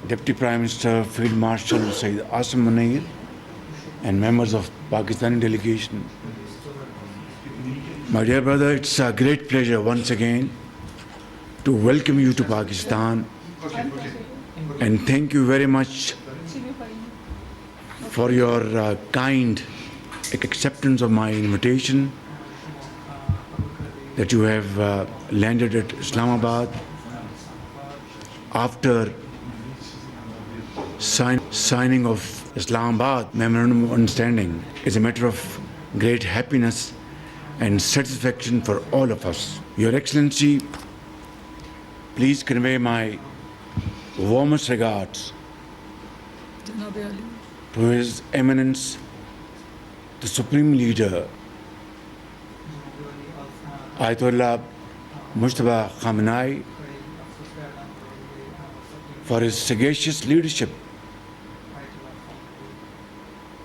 Deputy Prime Minister Field Marshal Syed Asim Munir, and members of Pakistani delegation. My dear brother, it's a great pleasure once again to welcome you to Pakistan, and thank you very much for your kind acceptance of my invitation that you have landed at Islamabad after signing of Islamabad Memorandum of Understanding. Is a matter of great happiness and satisfaction for all of us. Your Excellency, please convey my warmest regards to His Eminence, the Supreme Leader, Ayatollah Mujtaba Khamenei, for his sagacious leadership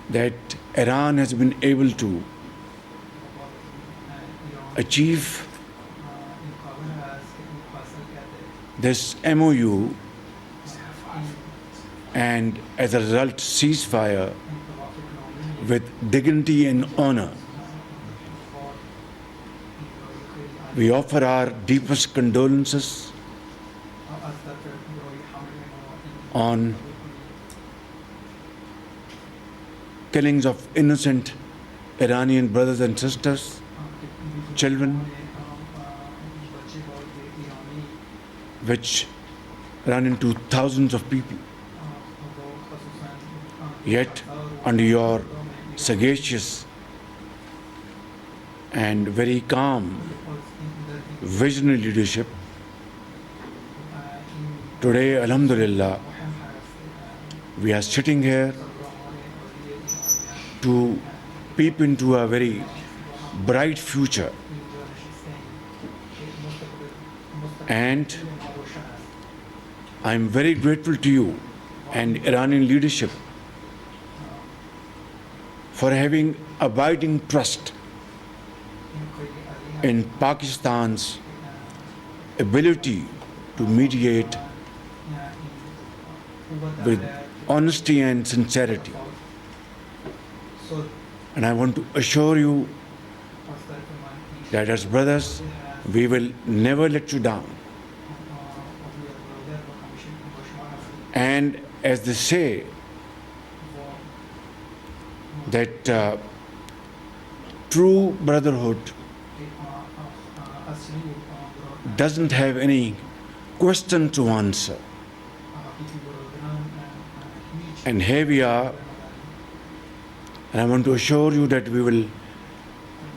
that Iran has been able to achieve this MOU and as a result ceasefire with dignity and honor. We offer our deepest condolences on killings of innocent Iranian brothers and sisters, children, which run into thousands of people. Yet, under your sagacious and very calm, visionary leadership, today, Alhamdulillah, we are sitting here to peep into a very bright future. And I am very grateful to you and Iranian leadership for having abiding trust in Pakistan's ability to mediate with honesty and sincerity. And I want to assure you that as brothers, we will never let you down. And as they say, that true brotherhood doesn't have any question to answer. And here we are, and I want to assure you that we will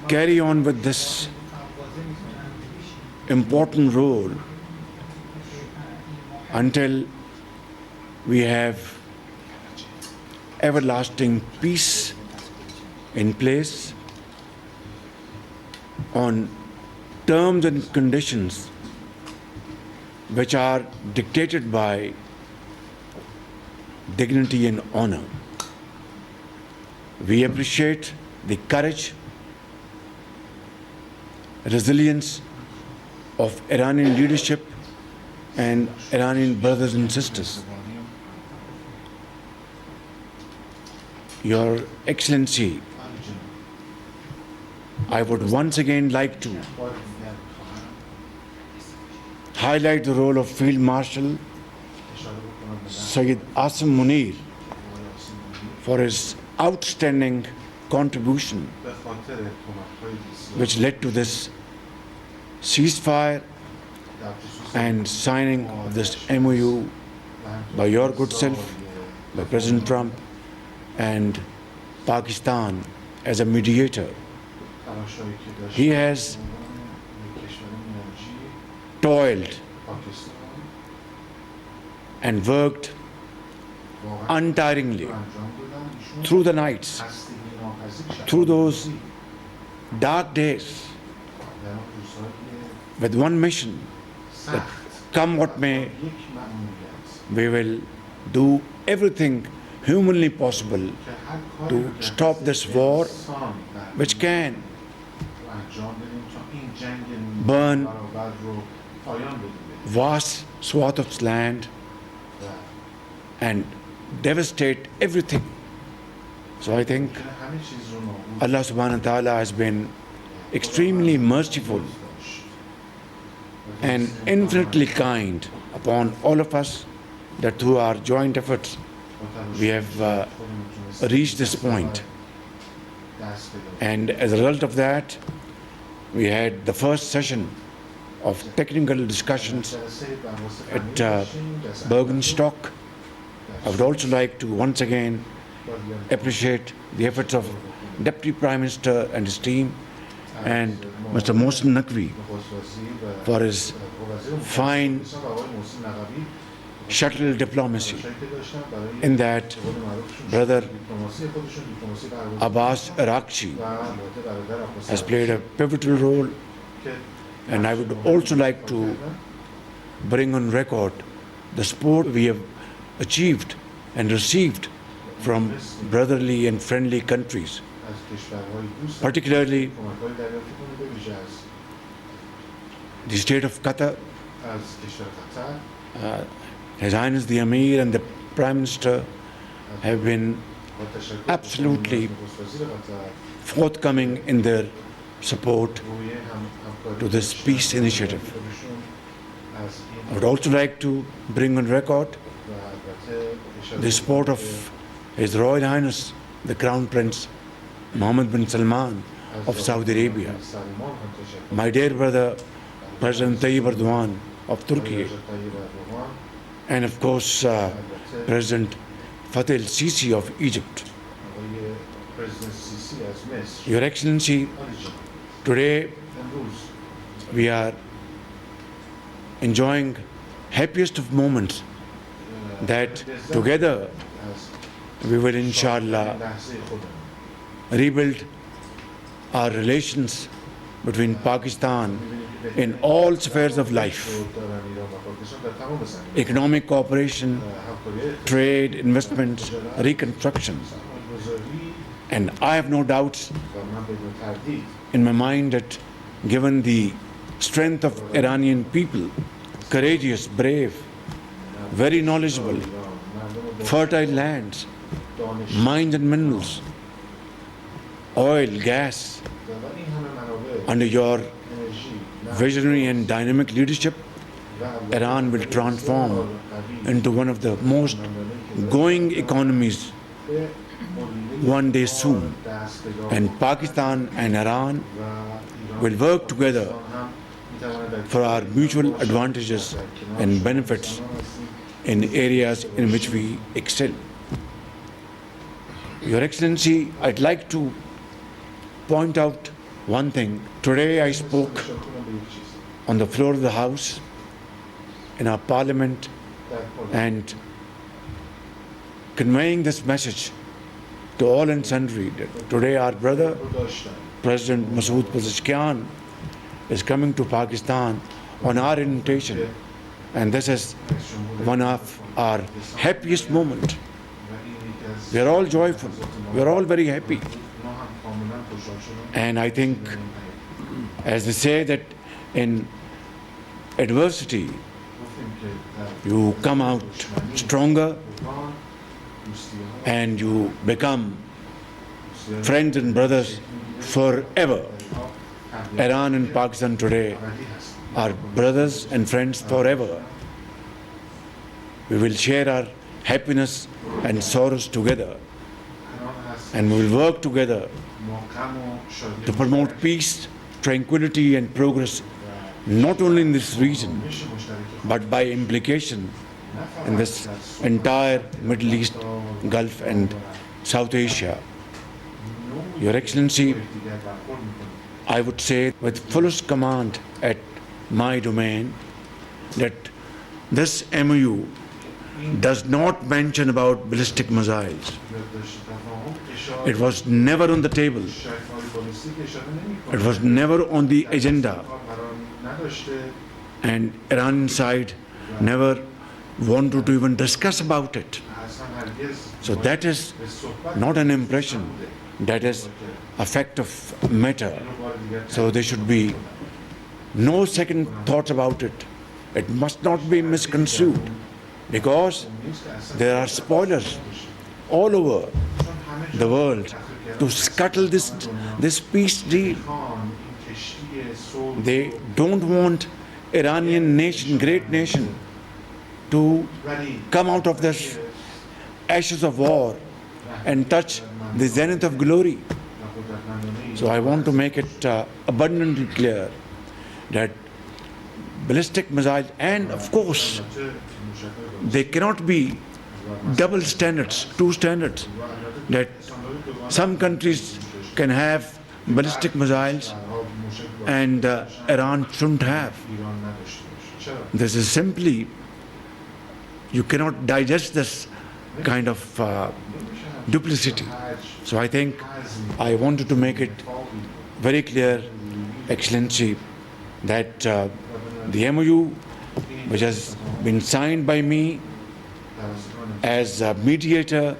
carry on with this important role until we have everlasting peace in place on terms and conditions which are dictated by dignity and honor. We appreciate the courage, resilience of Iranian leadership and Iranian brothers and sisters. Your Excellency, I would once again like to highlight the role of Field Marshal Syed Asim Munir for his outstanding contribution which led to this ceasefire and signing of this MOU by your good self, by President Trump, and Pakistan as a mediator. He has toiled and worked untiringly through the nights, through those dark days, with one mission, that come what may, we will do everything humanly possible to stop this war, which can burn vast swath of land and devastate everything. So I think Allah subhanahu wa ta'ala has been extremely merciful and infinitely kind upon all of us, that through our joint efforts we have reached this point. And as a result of that, we had the first session of technical discussions at Bergenstock. I would also like to once again appreciate the efforts of Deputy Prime Minister and his team, and Mr. Mohsen Naqvi for his fine shuttle diplomacy, in that Brother Abbas Arakchi has played a pivotal role. And I would also like to bring on record the support we have achieved and received from brotherly and friendly countries, particularly the state of Qatar. His Highness the Amir and the Prime Minister have been absolutely forthcoming in their support to this peace initiative. I would also like to bring on record the support of His Royal Highness the Crown Prince Mohammed bin Salman of Saudi Arabia, my dear brother President Tayyip Erdogan of Turkey, and of course President Fattah el-Sisi of Egypt. Your Excellency, today we are enjoying happiest of moments that together we will inshallah rebuild our relations between Pakistan in all spheres of life: economic cooperation, trade, investments, reconstruction. And I have no doubts in my mind that given the strength of Iranian people, courageous, brave, very knowledgeable, fertile lands, mines and minerals, oil, gas, under your visionary and dynamic leadership, Iran will transform into one of the most growing economies one day soon. And Pakistan and Iran will work together for our mutual advantages and benefits in areas in which we excel. Your Excellency, I'd like to point out one thing. Today I spoke on the floor of the House in our Parliament, and conveying this message to all and sundry that today our brother President Masood Pezeshkian is coming to Pakistan on our invitation, and this is one of our happiest moments. We are all joyful, we are all very happy, and I think, as they say, that in adversity you come out stronger and you become friends and brothers forever. Iran and Pakistan today are brothers and friends forever. We will share our happiness and sorrows together, and we will work together to promote peace, tranquility and progress, not only in this region, but by implication in this entire Middle East, Gulf and South Asia. Your Excellency, I would say with fullest command at my domain that this MOU does not mention about ballistic missiles. It was never on the table. It was never on the agenda. And Iran side never wanted to even discuss about it. So that is not an impression, that is a fact of matter. So there should be no second thoughts about it. It must not be misconstrued. because there are spoilers all over the world to scuttle this peace deal. They don't want Iranian nation, great nation, to come out of this ashes of war and touch the zenith of glory. So I want to make it abundantly clear that ballistic missiles, and of course, there cannot be double standards, two standards, that some countries can have ballistic missiles and Iran shouldn't have. This is simply, you cannot digest this kind of duplicity. So I think I wanted to make it very clear, Excellency, that the MOU which has been signed by me as a mediator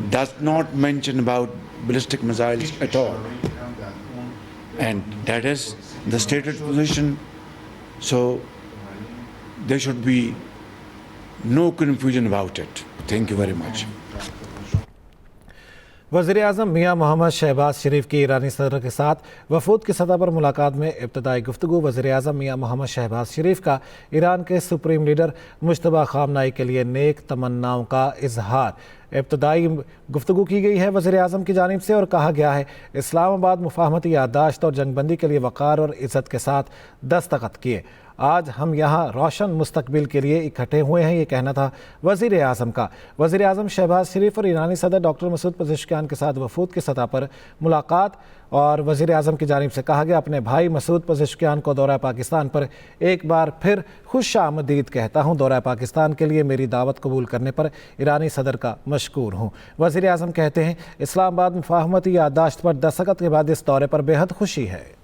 does not mention about ballistic missiles at all. And that is the stated position. So there should be no confusion about it. Thank you very much. वज़ीर-ए-आज़म मियाँ मोहम्मद शहबाज शरीफ की ईरानी सदर के साथ वफूद की सतह पर मुलाकात में इब्तदाई गुफ्तगू। वज़ीर-ए-आज़म मियाँ मोहम्मद शहबाज शरीफ का ईरान के सुप्रीम लीडर मुश्तबा खामनाई के लिए नेक तमन्नाओं का इजहार। इब्तदाई गुफ्तगू की गई है वज़ीर-ए-आज़म की जानिब से और कहा गया है इस्लामाबाद मुफाहमती याददाश्त और जंगबंदी के लिए वक़ार और इज़्ज़त के साथ दस्तखत किए। आज हम यहाँ रोशन मुस्तकबिल के लिए इकट्ठे हुए हैं, ये कहना था वज़ीर-ए-आज़म का। वज़ीर-ए-आज़म शहबाज शरीफ और ईरानी सदर डॉक्टर मसूद पज़ेश्कियान के साथ वफूद की सतह पर मुलाकात। और वज़ीर-ए-आज़म की जानिब से कहा गया अपने भाई मसूद पज़ेश्कियान को दौरा पाकिस्तान पर एक बार फिर खुश आमदीद कहता हूँ। दौरा पाकिस्तान के लिए मेरी दावत कबूल करने पर ईरानी सदर का मशकूर हूँ। वज़ीर-ए-आज़म कहते हैं इस्लामाबाद मुफाहमती याददाश्त पर दस्तखत के बाद इस दौरे पर बेहद खुशी है।